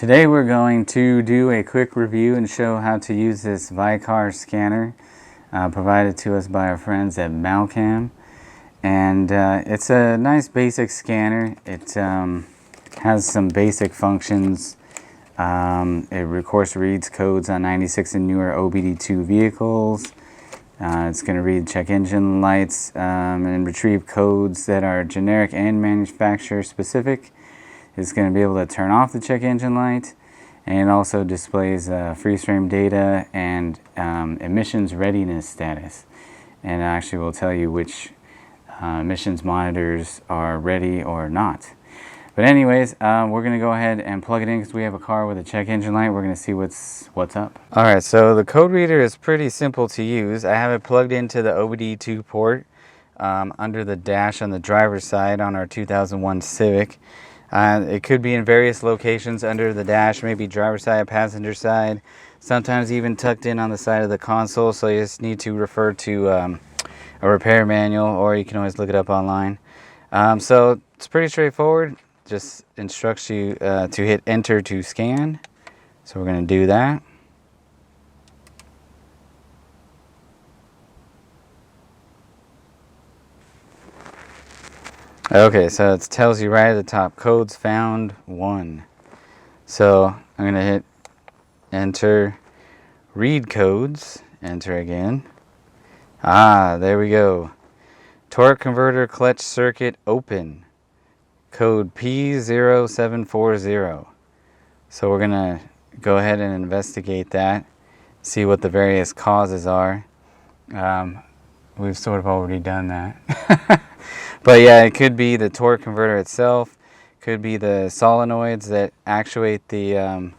Today we're going to do a quick review and show how to use this Vicar scanner provided to us by our friends at Malcam. And it's a nice basic scanner. It has some basic functions. It of course reads codes on 96 and newer OBD2 vehicles. It's going to read check engine lights and retrieve codes that are generic and manufacturer specific. It's going to be able to turn off the check engine light, and it also displays freeze frame data and emissions readiness status. And it actually will tell you which emissions monitors are ready or not. But anyways, we're going to go ahead and plug it in because we have a car with a check engine light. We're going to see what's up. Alright, so the code reader is pretty simple to use. I have it plugged into the OBD2 port under the dash on the driver's side on our 2001 Civic. It could be in various locations under the dash, maybe driver's side, passenger side, sometimes even tucked in on the side of the console, so you just need to refer to a repair manual, or you can always look it up online. So it's pretty straightforward. Just instructs you to hit enter to scan. So we're going to do that. Okay, so it tells you right at the top, codes found 1. So I'm going to hit enter, read codes, enter again. There we go. Torque converter clutch circuit open. Code P0740. So we're going to go ahead and investigate that, see what the various causes are. We've sort of already done that. But yeah, it could be the torque converter itself, could be the solenoids that actuate the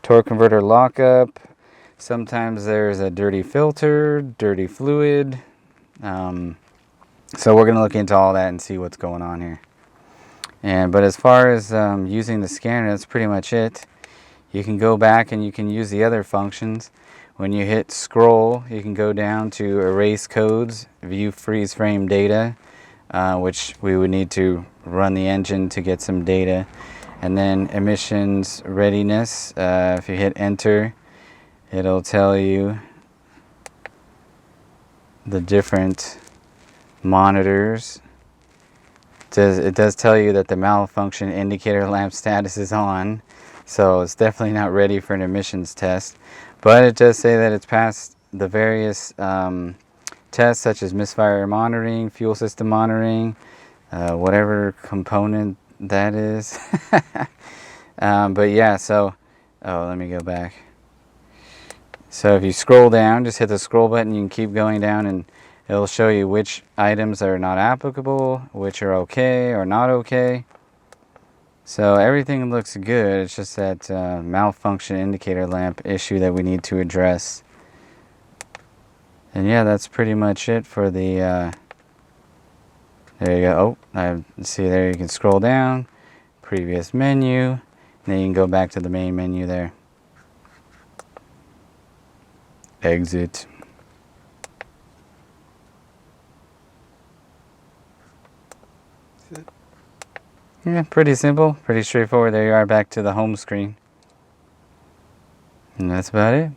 torque converter lockup. Sometimes there's a dirty filter, dirty fluid. So we're going to look into all that and see what's going on here. But as far as using the scanner, that's pretty much it. You can go back and you can use the other functions. When you hit scroll, you can go down to erase codes, view freeze frame data, which we would need to run the engine to get some data. And then emissions readiness, if you hit enter, it'll tell you the different monitors. It does tell you that the malfunction indicator lamp status is on, so it's definitely not ready for an emissions test. But it does say that it's passed the various tests such as misfire monitoring, fuel system monitoring, whatever component that is. But yeah, so, let me go back. So if you scroll down, just hit the scroll button, you can keep going down and it'll show you which items are not applicable, which are okay or not okay. So everything looks good, it's just that malfunction indicator lamp issue that we need to address. And yeah, that's pretty much it for the, there you go. See there, you can scroll down, previous menu, and then you can go back to the main menu there. Exit. Yeah, pretty simple, pretty straightforward. There you are, back to the home screen. And that's about it.